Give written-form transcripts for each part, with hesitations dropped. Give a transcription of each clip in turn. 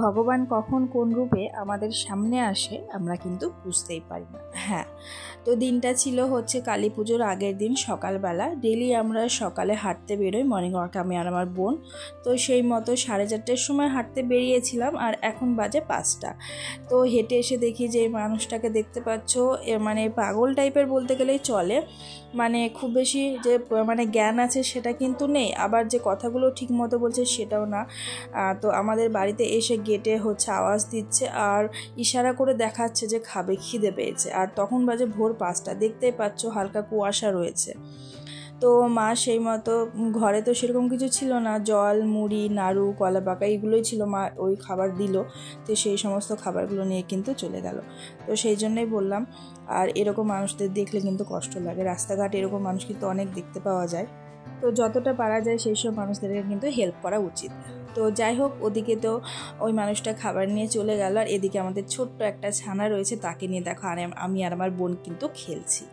ভগবান কখন কোন রূপে আমাদের সামনে আসে আমরা কিন্তু বুঝতেই পারি না। হ্যাঁ, তো দিনটা ছিল হচ্ছে কালী পুজোর আগের দিন সকালবেলা। ডেলি আমরা সকালে হাঁটতে বেরোই, মর্নিং ওয়াক, আমি আর আমার বোন। তো সেই মতো 4:30টার সময় হাঁটতে বেরিয়েছিলাম, আর এখন বাজে 5টা। তো হেঁটে এসে দেখি যে এই মানুষটাকে দেখতে পাচ্ছ, মানে পাগল টাইপের বলতে গেলেই চলে। মানে খুব বেশি যে মানে জ্ঞান আছে সেটা কিন্তু নেই, আবার যে কথাগুলো ঠিক মতো বলছে সেটাও না। তো আমাদের বাড়িতে এসে গেটে হচ্ছে আওয়াজ দিচ্ছে আর ইশারা করে দেখাচ্ছে যে খাবে, খিদে পেয়েছে। আর তখন বাজে ভোর 5টা, দেখতেই পাচ্ছ হালকা কুয়াশা রয়েছে। তো মা সেই মতো, ঘরে তো সেরকম কিছু ছিল না, জল, মুড়ি, নাড়ু, কলা পাকা এগুলোই ছিল। মা ওই খাবার দিল, তো সেই সমস্ত খাবারগুলো নিয়ে কিন্তু চলে গেল। তো সেই জন্যই বললাম, আর এরকম মানুষদের দেখলে কিন্তু কষ্ট লাগে। রাস্তাঘাট এরকম মানুষ কিন্তু অনেক দেখতে পাওয়া যায়, তো যতটা পারা যায় সেই সব মানুষদেরকে কিন্তু হেল্প করা উচিত। তো যাই হোক, ওদিকে তো ওই মানুষটা খাবার নিয়ে চলে গেল, আর এদিকে আমাদের ছোট্ট একটা ছানা রয়েছে, তাকে নিয়ে দেখো আর আমি আর আমার বোন কিন্তু খেলছি।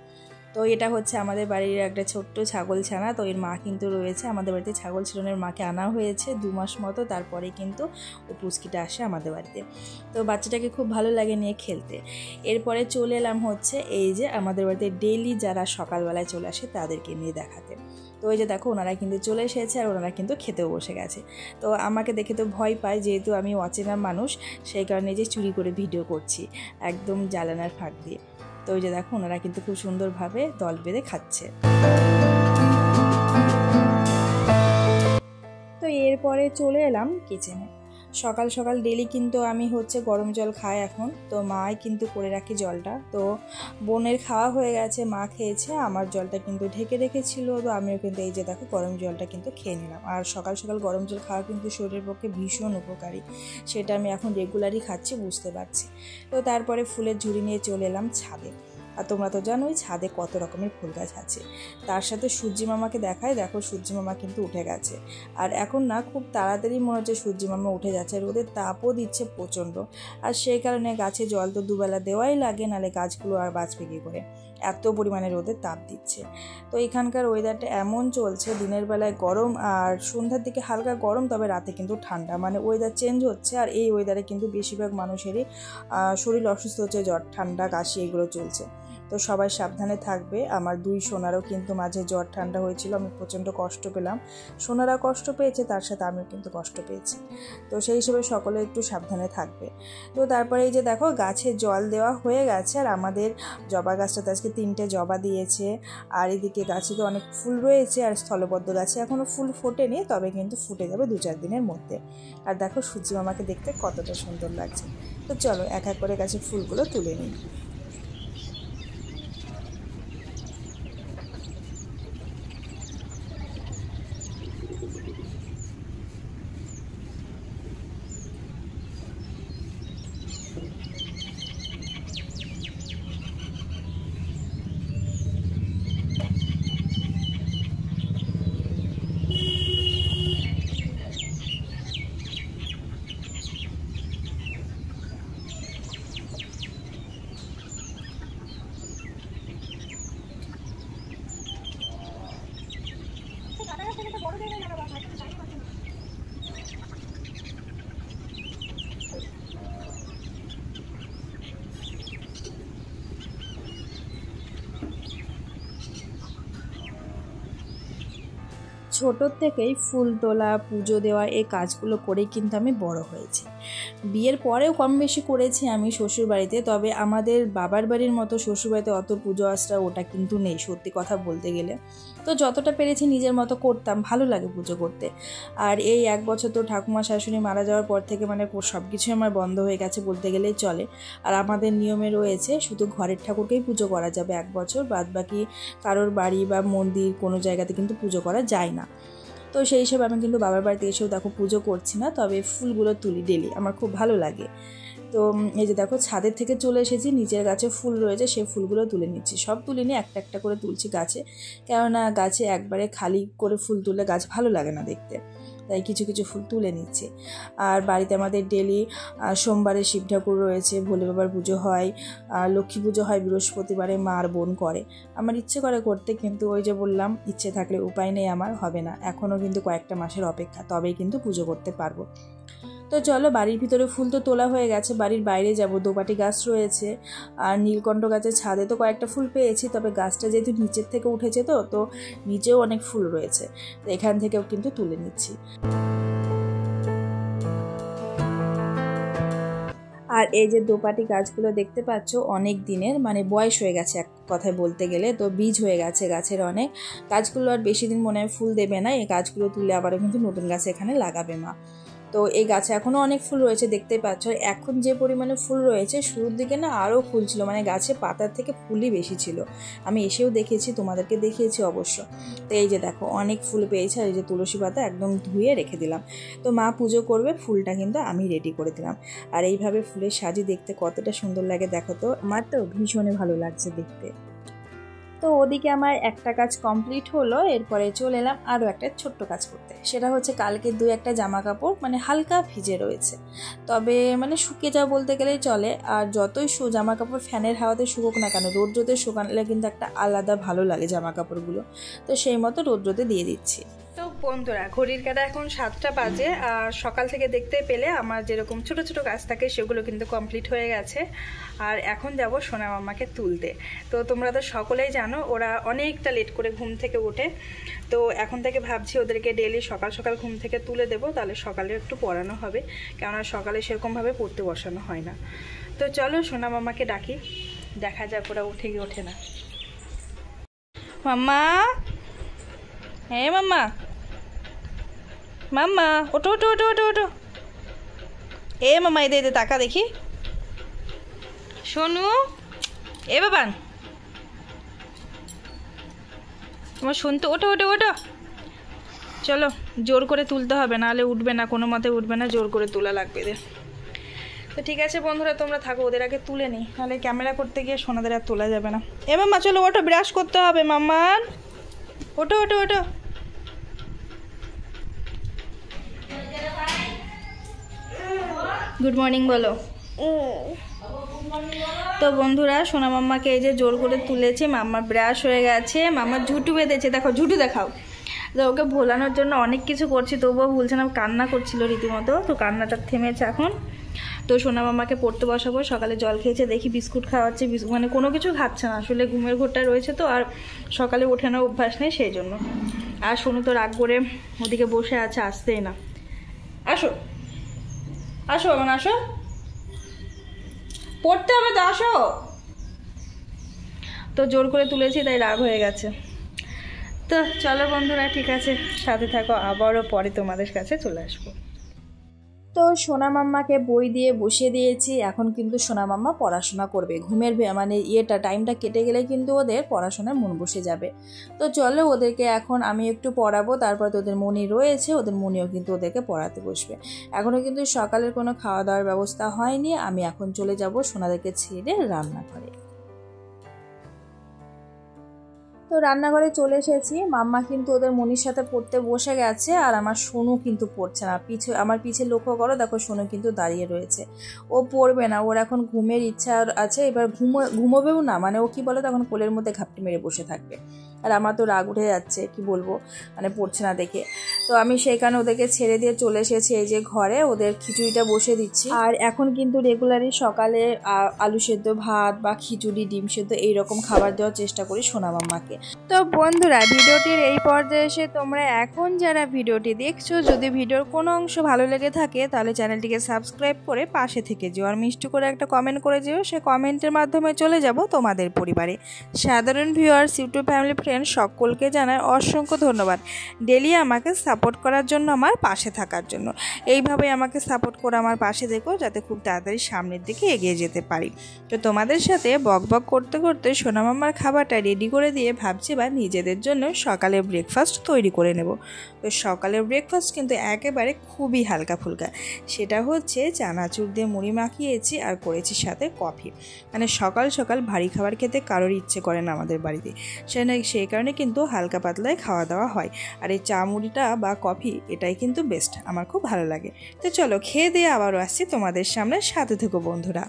তো এটা হচ্ছে আমাদের বাড়ির একটা ছোট্ট ছাগল ছানা। তো এর মা কিন্তু রয়েছে, আমাদের বাড়িতে ছাগল ছিল না, এর মাকে আনা হয়েছে 2 মাস মতো, তারপরে কিন্তু ওই পুচকিটা আসে আমাদের বাড়িতে। তো বাচ্চাটাকে খুব ভালো লাগে নিয়ে খেলতে। এরপরে চলে এলাম হচ্ছে এই যে আমাদের বাড়িতে ডেইলি যারা সকালবেলায় চলে আসে তাদেরকে নিয়ে দেখাতে। তো ওই যে দেখো ওনারা কিন্তু চলে এসেছে, আর ওনারা কিন্তু খেতেও বসে গেছে। তো আমাকে দেখে তো ভয় পায়, যেহেতু আমি অচেনা মানুষ, সেই কারণে যে চুরি করে ভিডিও করছি একদম জানালার ফাঁক দিয়ে। তো ওই যে দেখো ওনারা কিন্তু খুব সুন্দরভাবে দল বেঁধে খাচ্ছে। তো এরপরে চলে এলাম কিচেনে। সকাল সকাল ডেলি কিন্তু আমি হচ্ছে গরম জল খাই এখন, তো মাই কিন্তু করে রাখি জলটা। তো বোনের খাওয়া হয়ে গেছে, মা খেয়েছে, আমার জলটা কিন্তু ঢেকে রেখেছিল। তো আমিও কিন্তু এই যে দেখো গরম জলটা কিন্তু খেয়ে নিলাম। আর সকাল সকাল গরম জল খাওয়া কিন্তু শরীরের পক্ষে ভীষণ উপকারী, সেটা আমি এখন রেগুলারই খাচ্ছি, বুঝতে পারছি। তো তারপরে ফুলের ঝুড়ি নিয়ে চলে এলাম ছাদে। আর তোমরা তো জানোই ছাদে কত রকমের ফুল গাছ আছে। তার সাথে সূর্যি মামাকে দেখায়, দেখো সূর্যি মামা কিন্তু উঠে গেছে। আর এখন না খুব তাড়াতাড়ি মনে হচ্ছে সূর্যি মামা উঠে যাচ্ছে, রোদের তাপও দিচ্ছে প্রচণ্ড। আর সেই কারণে গাছে জল তো দুবেলা দেওয়াই লাগে, নাহলে গাছগুলো আর বাঁচবে কী করে, এত পরিমাণে রোদের তাপ দিচ্ছে। তো এখানকার ওয়েদারটা এমন চলছে, দিনের বেলায় গরম আর সন্ধ্যার দিকে হালকা গরম, তবে রাতে কিন্তু ঠান্ডা, মানে ওয়েদার চেঞ্জ হচ্ছে। আর এই ওয়েদারে কিন্তু বেশিরভাগ মানুষেরই শরীর অসুস্থ হচ্ছে, জ্বর, ঠান্ডা, কাশি এগুলো চলছে। তো সবাই সাবধানে থাকবে। আমার 2 সোনারও কিন্তু মাঝে জ্বর ঠান্ডা হয়েছিল, আমি প্রচণ্ড কষ্ট পেলাম। সোনারা কষ্ট পেয়েছে, তার সাথে আমিও কিন্তু কষ্ট পেয়েছি। তো সেই হিসেবে সকলে একটু সাবধানে থাকবে। তো তারপরে এই যে দেখো গাছে জল দেওয়া হয়ে গেছে, আর আমাদের জবা গাছটাতে আজকে 3টে জবা দিয়েছে। আর এদিকে গাছে তো অনেক ফুল রয়েছে, আর স্থলবদ্ধ গাছে এখনও ফুল ফোটেনি, তবে কিন্তু ফুটে যাবে 2-4 দিনের মধ্যে। আর দেখো সূর্যি মামাকে দেখতে কতটা সুন্দর লাগছে। তো চলো এক এক করে গাছে ফুলগুলো তুলে নিই। ছোটোর থেকেই ফুল তোলা, পুজো দেওয়া এই কাজগুলো করেই কিন্তু আমি বড় হয়েছি। বিয়ের পরেও কম বেশি করেছি আমি শ্বশুরবাড়িতে, তবে আমাদের বাবার বাড়ির মতো শ্বশুরবাড়িতে অত পুজো আশ্রা ওটা কিন্তু নেই, সত্যি কথা বলতে গেলে। তো যতটা পেরেছি নিজের মতো করতাম, ভালো লাগে পুজো করতে। আর এই 1 বছর তো ঠাকুমা শাশুড়ি মারা যাওয়ার পর থেকে মানে সব কিছুই আমার বন্ধ হয়ে গেছে বলতে গেলেই চলে। আর আমাদের নিয়মে রয়েছে শুধু ঘরের ঠাকুরকেই পুজো করা যাবে 1 বছর, বাদ বাকি কারোর বাড়ি বা মন্দির কোনো জায়গাতে কিন্তু পুজো করা যায় না। তো সেই হিসেবে আমি কিন্তু বাবার বাড়িতে এসেও দেখো পুজো করছি না, তবে ফুলগুলো তুলি ডেলি, আমার খুব ভালো লাগে। তো এই যে দেখো ছাদের থেকে চলে এসেছি, নিচের গাছে ফুল রয়েছে, সেই ফুলগুলো তুলে নিচ্ছি। সব তুলিনি, একটা একটা করে তুলছি গাছে, কেননা গাছে একবারে খালি করে ফুল তুললে গাছ ভালো লাগে না দেখতে, তাই কিছু কিছু ফুল তুলে নিচ্ছি। আর বাড়িতে আমাদের ডেলি সোমবারে শিব ঠাকুর রয়েছে, ভোলে বাবার পুজো হয়, লক্ষ্মী পুজো হয় বৃহস্পতিবারে, মা আর বোন করে। আমার ইচ্ছে করে করতে, কিন্তু ওই যে বললাম ইচ্ছে থাকলে উপায় নেই, আমার হবে না। এখনও কিন্তু কয়েকটা মাসের অপেক্ষা, তবেই কিন্তু পুজো করতে পারবো। তো চলো বাড়ির ভিতরে ফুল তো তোলা হয়ে গেছে, বাড়ির বাইরে যাব, দোপাটি গাছ রয়েছে আর নীলকণ্ঠ গাছের ছাদে তো কয়েকটা ফুল পেয়েছি, তবে গাছটা যেহেতু নিচের থেকে উঠেছে তো নিচেও অনেক ফুল রয়েছে, তো এখান থেকেও কিন্তু তুলে নিচ্ছি। আর এই যে দোপাটি গাছগুলো দেখতে পাচ্ছ অনেক দিনের, মানে বয়স হয়ে গেছে এক কথায় বলতে গেলে, তো বীজ হয়ে গেছে গাছের অনেক। গাছগুলো আর বেশি দিন মনে হয় ফুল দেবে না, এই গাছগুলো তুলে আবারও কিন্তু নতুন গাছ এখানে লাগাবে মা। তো এই গাছে এখনও অনেক ফুল রয়েছে দেখতেই পাচ্ছ। এখন যে পরিমাণে ফুল রয়েছে, শুরুর দিকে না আরও ফুল ছিল, মানে গাছে পাতার থেকে ফুলই বেশি ছিল, আমি এসেও দেখেছি, তোমাদেরকে দেখিয়েছি অবশ্য। তো এই যে দেখো অনেক ফুল পেয়েছে, আর এই যে তুলসী পাতা একদম ধুয়ে রেখে দিলাম। তো মা পুজো করবে, ফুলটা কিন্তু আমি রেডি করে দিলাম। আর এইভাবে ফুলের সাজি দেখতে কতটা সুন্দর লাগে দেখো তো, আমার তো ভীষণই ভালো লাগছে দেখতে। তো ওদিকে আমার একটা কাজ কমপ্লিট হলো, এরপরে চলে এলাম আরও একটা ছোট্ট কাজ করতে। সেটা হচ্ছে কালকে একটা জামা কাপড় মানে হালকা ভিজে রয়েছে, তবে মানে শুকিয়ে যাওয়া বলতে গেলেই চলে। আর যতই জামা কাপড় ফ্যানের হাওয়াতে শুকোক না কেন, রোদ্রতে শুকালে কিন্তু একটা আলাদা ভালো লাগে জামা কাপড়গুলো, তো সেই মতো রোদ্রতে দিয়ে দিচ্ছি। তো বন্ধুরা ঘড়ির কাঁটা এখন 7টা বাজে, আর সকাল থেকে দেখতে পেলে আমার যেরকম ছোট ছোট কাজ থাকে সেগুলো কিন্তু কমপ্লিট হয়ে গেছে। আর এখন যাব সোনা মাম্মাকে তুলতে। তো তোমরা তো সকলেই জানো ওরা অনেকটা লেট করে ঘুম থেকে ওঠে, তো এখন থেকে ভাবছি ওদেরকে ডেলি সকাল সকাল ঘুম থেকে তুলে দেবো, তাহলে সকালে একটু পড়ানো হবে, কেননা সকালে সেরকমভাবে পড়তে বসানো হয় না। তো চলো সোনা মাম্মাকে ডাকি, দেখা যাক ওরা উঠে কি ওঠে না। মাম্মা, হ্যাঁ মাম্মা, মাম্মা ওঠো ওঠো ওঠো ওঠো ওঠো, এ মাম্মা এদের এদের তাকা দেখি, শোনু, এ বাবান তোমার শুনতে, ওঠো ওঠো ওঠো, চলো জোর করে তুলতে হবে, নাহলে উঠবে না, কোনো মতে উঠবে না, জোর করে তোলা লাগবে এদের। তো ঠিক আছে বন্ধুরা তোমরা থাকো, ওদের আগে তুলে নিই, নাহলে ক্যামেরা করতে গিয়ে সোনাদের আর তোলা যাবে না। এ মাম্মা চলো ওঠো, ব্রাশ করতে হবে মাম্মার, ওঠো ওঠো ওঠো। গুড মর্নিং বলো। তো বন্ধুরা সোনা মাম্মাকে এই যে জোর করে তুলেছি, মাম্মার ব্রাশ হয়ে গেছে, মাম্মার ঝুটু বেঁধেছে, দেখো ঝুটু দেখাও। তো ওকে ভোলানোর জন্য অনেক কিছু করছি, তবুও ভুলছে না, কান্না করছিল রীতিমতো, তো কান্নাটা থেমেছে এখন। তো সোনা মাম্মাকে পড়তে বসাবো, সকালে জল খেয়েছে দেখি, বিস্কুট খাওয়াচ্ছে, মানে কোনো কিছু খাচ্ছে না, আসলে ঘুমের ঘোরটা রয়েছে তো, আর সকালে ওঠানোর অভ্যাস নেই সেই জন্য। আর সোনু তো রাগ করে ওদিকে বসে আছে, আসতেই না। আসো আসো মানে আসো, পড়তে হবে তো, আসো। তো জোর করে তুলেছি তাই রাগ হয়ে গেছে। তো চলো বন্ধুরা ঠিক আছে, সাথে থাকো, আবারও পরে তোমাদের কাছে চলে আসবো। তো সোনা মাম্মাকে বই দিয়ে বসিয়ে দিয়েছি, এখন কিন্তু সোনা মাম্মা পড়াশোনা করবে, ঘুমের মানে টাইমটা কেটে গেলে কিন্তু ওদের পড়াশোনায় মন বসে যাবে। তো চলো ওদেরকে এখন আমি একটু পড়াবো, তারপর তো ওদের মনি রয়েছে, ওদের মনিও কিন্তু ওদেরকে পড়াতে বসবে। এখনও কিন্তু সকালের কোনো খাওয়া দাওয়ার ব্যবস্থা হয়নি, আমি এখন চলে যাব সোনাদেরকে ছেড়ে রান্নাঘরে। তো রান্নাঘরে চলে এসেছি, মাম্মা কিন্তু ওদের মনির সাথে পড়তে বসে গেছে, আর আমার সোনু কিন্তু পড়ছে না, আমার পিছে লক্ষ্য করো, দেখো সোনু কিন্তু দাঁড়িয়ে রয়েছে, ও পড়বে না, ওর এখন ঘুমের ইচ্ছা আছে, এবার ঘুমোবেও না, মানে ও কি বলে তখন কোলের মধ্যে ঘাপটি মেরে বসে থাকবে। আর আমার তো রাগ উঠে যাচ্ছে, কি বলবো, মানে পড়ছে না দেখে। তো আমি সেইখানে ওদেরকে ছেড়ে দিয়ে চলে এসেছি এই যে ঘরে, ওদের খিচুড়িটা বসে দিচ্ছি। আর এখন কিন্তু রেগুলারই সকালে আলু সেদ্ধ ভাত বা খিচুড়ি ডিম সেদ্ধ এইরকম খাবার দেওয়ার চেষ্টা করি সোনা মাম্মাকে। তো বন্ধুরা ভিডিওটির এই পর্যায়ে এসে তোমরা এখন যারা ভিডিওটি দেখছো, যদি ভিডিওর কোনো অংশ ভালো লেগে থাকে তাহলে চ্যানেলটিকে সাবস্ক্রাইব করে পাশে থেকে যেও, আর মিষ্টি করে একটা কমেন্ট করে যেও, সে কমেন্টের মাধ্যমে চলে যাব তোমাদের পরিবারে। সাধারণ ভিউয়ার্স, ইউটিউব ফ্যামিলি ফ্রেন্ড সকলকে জানাই অসংখ্য ধন্যবাদ ডেলি আমাকে সাপোর্ট করার জন্য, আমার পাশে থাকার জন্য। এইভাবে আমাকে সাপোর্ট করে আমার পাশে দেখো, যাতে খুব তাড়াতাড়ি সামনের দিকে এগিয়ে যেতে পারি। তো তোমাদের সাথে বকবক করতে করতে সোনা মাম্মার খাবারটা রেডি করে দিয়ে ভাবছি বা নিজেদের জন্য সকালে ব্রেকফাস্ট তৈরি করে নেব। তো সকালের ব্রেকফাস্ট কিন্তু একেবারে খুবই হালকা ফুলকা, সেটা হচ্ছে চানাচুর দিয়ে মুড়ি মাখিয়েছি আর করেছি সাথে কফি। মানে সকাল সকাল ভারী খাবার খেতে কারোর ইচ্ছে করে না আমাদের বাড়িতে, সেই কারণে কিন্তু হালকা পাতলায় খাওয়া দাওয়া হয়। আর এই চা মুড়িটা বা কফি এটাই কিন্তু বেস্ট, আমার খুব ভালো লাগে। তো চলো খেয়ে দিয়ে আবারও আসছি তোমাদের সামনে, সাথে থেকো বন্ধুরা।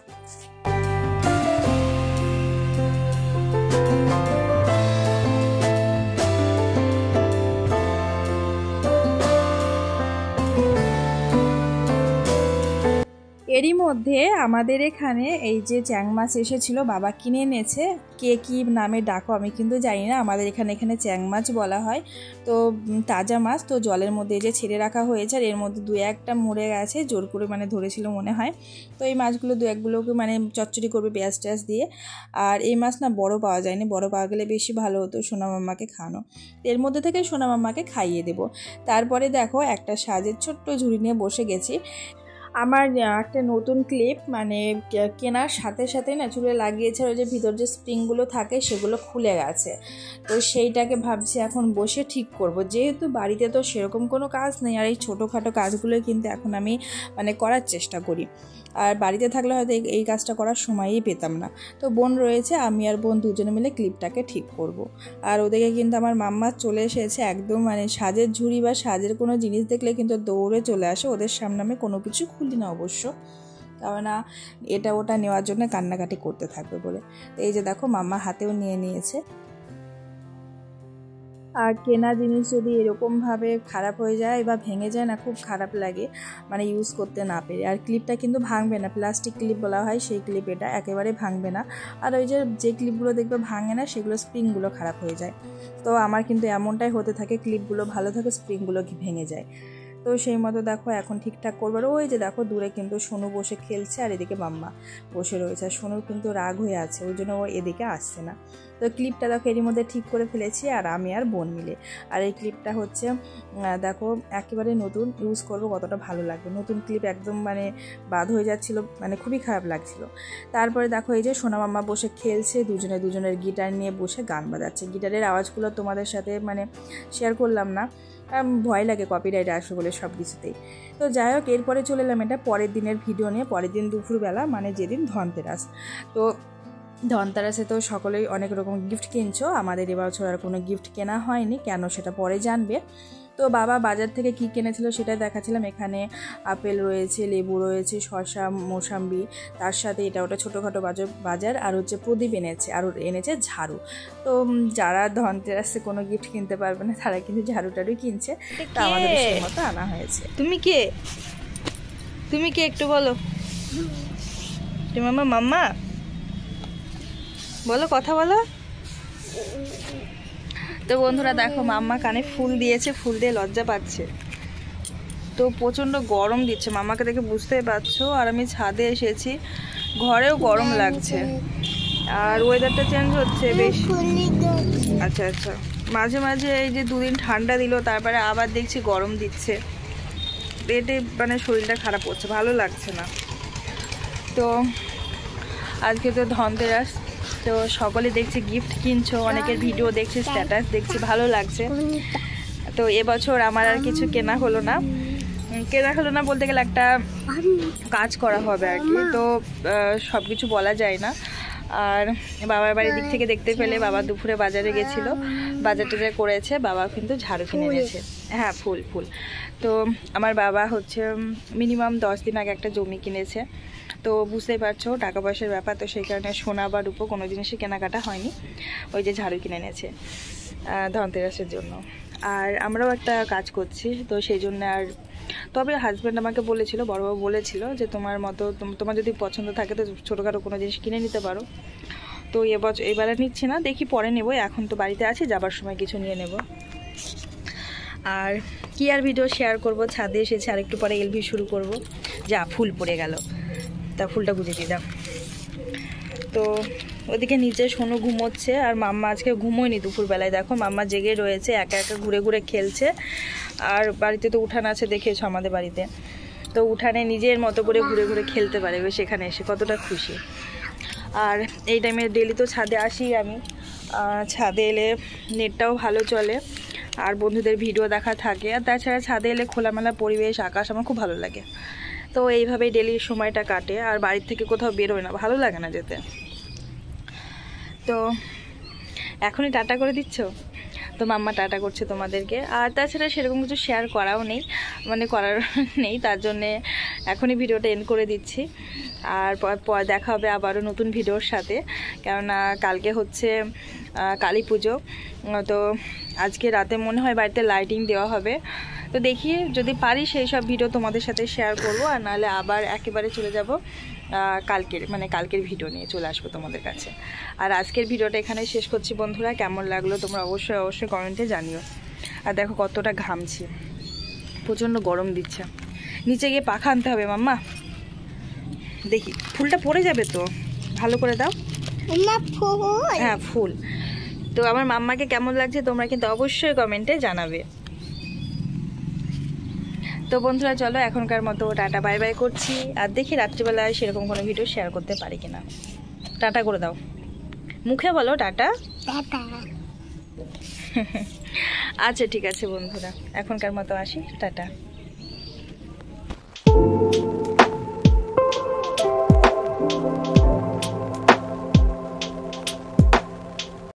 এরই মধ্যে আমাদের এখানে এই যে চ্যাং মাছ এসেছিল, বাবা কিনে এনেছে। কে কী নামে ডাকো আমি কিন্তু জানি না, আমাদের এখানে চ্যাং মাছ বলা হয়। তো তাজা মাছ, তো জলের মধ্যে এই যে ছেড়ে রাখা হয়েছে, আর এর মধ্যে 2-1টা মরে গেছে, জোর করে মানে ধরেছিল মনে হয়। তো এই মাছগুলো 2-1গুলোকে মানে চচ্চড়ি করবে পেঁয়াজ টেয়াজ দিয়ে। আর এই মাছ না বড় পাওয়া যায়নি, বড় পাওয়া গেলে বেশি ভালো হতো সোনা মাম্মাকে খাওয়ানো। এর মধ্যে থেকে সোনা মাম্মাকে খাইয়ে দেবো। তারপরে দেখো একটা সাজের ছোট্ট ঝুড়ি নিয়ে বসে গেছি। আমার একটা নতুন ক্লিপ মানে কেনার সাথে সাথে না চুলে লাগিয়েছে, ওই যে ভিতর যে স্প্রিংগুলো থাকে সেগুলো খুলে গেছে। তো সেইটাকে ভাবছি এখন বসে ঠিক করব, যেহেতু বাড়িতে তো সেরকম কোনো কাজ নেই, আর এই ছোটোখাটো কাজগুলোই কিন্তু এখন আমি মানে করার চেষ্টা করি। আর বাড়িতে থাকলে হয়তো এই কাজটা করার সময়ই পেতাম না। তো বোন রয়েছে, আমি আর বোন দুজনে মিলে ক্লিপটাকে ঠিক করব। আর ওদিকে কিন্তু আমার মাম্মা চলে এসেছে, একদম মানে সাজের ঝুড়ি বা সাজের কোনো জিনিস দেখলে কিন্তু দৌড়ে চলে আসে। ওদের সামনে আমি কোনো কিছু খুলি না অবশ্য, কেননা এটা ওটা নেওয়ার জন্য কান্নাকাটি করতে থাকবে বলে। তো এই যে দেখো মাম্মা হাতেও নিয়ে নিয়েছে। আর কেনা জিনিস যদি এরকমভাবে খারাপ হয়ে যায় বা ভেঙে যায় না, খুব খারাপ লাগে মানে ইউজ করতে না পেরে। আর ক্লিপটা কিন্তু ভাঙবে না, প্লাস্টিক ক্লিপ বলা হয় সেই ক্লিপ, এটা একেবারে ভাঙবে না। আর ওই যে ক্লিপগুলো দেখবে ভাঙে না, সেগুলো স্প্রিংগুলো খারাপ হয়ে যায়। তো আমার কিন্তু এমনটাই হতে থাকে, ক্লিপগুলো ভালো থাকে, স্প্রিংগুলো ভেঙে যায়। তো সেই মতো দেখো এখন ঠিকঠাক করবার। ওই যে দেখো দূরে কিন্তু সোনু বসে খেলছে, আর এদিকে মাম্মা বসে রয়েছে। আর সোনুর কিন্তু রাগ হয়ে আছে, ওই জন্য ও এদিকে আসছে না। তো ক্লিপটা দেখো এরই মধ্যে ঠিক করে ফেলেছি, আর আমি আর বোন মিলে। আর এই ক্লিপটা হচ্ছে দেখো একেবারে নতুন, ইউজ করবো কতটা ভালো লাগবে। নতুন ক্লিপ একদম মানে বাদ হয়ে যাচ্ছিলো, মানে খুবই খারাপ লাগছিল। তারপরে দেখো এই যে সোনা মাম্মা বসে খেলছে, দুজনের গিটার নিয়ে বসে গান বাজাচ্ছে। গিটারের আওয়াজগুলো তোমাদের সাথে মানে শেয়ার করলাম না, ভয় লাগে কপিরাইট আসবে বলে সব কিছুতেই। তো যাই হোক, এরপরে চলে এলাম এটা পরের দিনের ভিডিও নিয়ে। পরের দিন দুপুরবেলা মানে যেদিন ধনতেরাস। তো ধনতেরাসে তো সকলেই অনেক রকম গিফট কিনছো, আমাদের এবছর আর কোনো গিফট কেনা হয়নি, কেন সেটা পরে জানবে। তো বাবা বাজার থেকে কি কিনেছিল সেটা দেখাচ্ছিলাম। এখানে আপেল রয়েছে, লেবু রয়েছে, শসা, মোসাম্বি, তার সাথে এটা ওটা ছোটোখাটো বাজার। আর হচ্ছে প্রদীপ এনেছে, আর এনেছে ঝাড়ু। তো যারা ধনতেরাসে কোনো গিফট কিনতে পারবে না তারা কিন্তু ঝাড়ু টাড়ু কিনছে, তা আমাদের সেই মতো আনা হয়েছে। তুমি কে একটু বলো। মাম্মা মাম্মা বলো, কথা বলো। তো বন্ধুরা দেখো মাম্মা কানে ফুল দিয়েছে, ফুল দিয়ে লজ্জা পাচ্ছে। তো প্রচণ্ড গরম দিচ্ছে, মাম্মাকে দেখে বুঝতেই পারছো। আর আমি ছাদে এসেছি, ঘরেও গরম লাগছে, আর ওয়েদারটা চেঞ্জ হচ্ছে বেশ। আচ্ছা আচ্ছা, মাঝে মাঝে এই যে 2 দিন ঠান্ডা দিল, তারপরে আবার দেখছি গরম দিচ্ছে। পেটে মানে শরীরটা খারাপ হচ্ছে, ভালো লাগছে না। তো আজকে তো ধনতেরাস, তো সকলে দেখছি গিফট কিনছো, অনেকের ভিডিও দেখছি, স্ট্যাটাস দেখছি, ভালো লাগছে। তো এবছর আমার আর কিছু কেনা হলো না বলতে গেলে একটা কাজ করা হবে আর কি। তো সব কিছু বলা যায় না। আর বাবার বাড়ির দিক থেকে দেখতে পেলে বাবা দুপুরে বাজারে গেছিলো, বাজার টাজার করেছে, বাবা কিন্তু ঝাড়ু কিনে এনেছে। হ্যাঁ ফুল। তো আমার বাবা হচ্ছে মিনিমাম 10 দিন আগে একটা জমি কিনেছে। তো বুঝতেই পারছো টাকা পয়সার ব্যাপার, তো সেই কারণে সোনা বা রূপো কোনো জিনিসই কেনাকাটা হয়নি। ওই যে ঝাড়ু কিনে এনেছে ধনতেরাসের জন্য। আর আমরাও একটা কাজ করছি, তো সেই জন্য আর তবে হাজব্যান্ড আমাকে বলেছিল, বড়বাবু বলেছিল যে তোমার মতো তোমার যদি পছন্দ থাকে তো ছোটোখাটো কোনো জিনিস কিনে নিতে পারো। তো এবারে নিচ্ছি না, দেখি পরে নেবো, এখন তো বাড়িতে আছি, যাবার সময় কিছু নিয়ে নেব। আর কি আর ভিডিও শেয়ার করব, ছাদে এসেছে, আর একটু পরে এলভি শুরু করব। যা ফুল পড়ে গেল, তা ফুলটা গুজে দিয়ে দাও। তো ওদিকে নিচে সোনু ঘুমোচ্ছে, আর মাম্মা আজকে ঘুমোয়নি দুপুরবেলায়। দেখো মাম্মা জেগে রয়েছে, একা একা ঘুরে ঘুরে খেলছে। আর বাড়িতে তো উঠান আছে, দেখেছো আমাদের বাড়িতে, তো উঠানে নিজের মতো করে ঘুরে ঘুরে খেলতে পারে, সেখানে এসে কতটা খুশি। আর এই টাইমে ডেলি তো ছাদে আসি আমি, ছাদে এলে নেটটাও ভালো চলে, আর বন্ধুদের ভিডিও দেখা থাকে। আর তাছাড়া ছাদে এলে খোলামেলা পরিবেশ, আকাশ আমার খুব ভালো লাগে। তো এইভাবেই ডেলির সময়টা কাটে, আর বাড়ির থেকে কোথাও বেরোয় না, ভালো লাগে না যেতে। তো এখনই টাটা করে দিচ্ছ, তো মাম্মা টাটা করছে তোমাদেরকে। আর তাছাড়া সেরকম কিছু শেয়ার করাও নেই, মানে করার নেই, তার জন্যে এখনই ভিডিওটা এন্ড করে দিচ্ছি। আর দেখা হবে আবারও নতুন ভিডিওর সাথে, কেননা কালকে হচ্ছে কালী পুজো। তো আজকে রাতে মনে হয় বাড়িতে লাইটিং দেওয়া হবে, তো দেখি যদি পারি সেই সব ভিডিও তোমাদের সাথে শেয়ার করব, আর নাহলে আবার একেবারে চলে যাব কালকের ভিডিও নিয়ে চলে আসবো তোমাদের কাছে। আর আজকের ভিডিওটা এখানে শেষ করছি বন্ধুরা। কেমন লাগলো তোমরা অবশ্যই কমেন্টে জানিও। আর দেখো কতটা ঘামছি, প্রচণ্ড গরম দিচ্ছে। নিচে গিয়ে পাখা আনতে হবে মাম্মা। দেখি ফুলটা পড়ে যাবে তো, ভালো করে দাও। হ্যাঁ ফুল। তো আমার মাম্মাকে কেমন লাগছে তোমরা কিন্তু অবশ্যই কমেন্টে জানাবে। তো বন্ধুরা চলো এখনকার মতো টাটা বাই বাই করছি। আর দেখি রাত্রিবেলায় সেরকম কোনো ভিডিও শেয়ার করতে পারি কিনা। টাটা করে দাও, মুখে বলো টাটা। আচ্ছা ঠিক আছে বন্ধুরা, এখনকার মতো আসি, টাটা।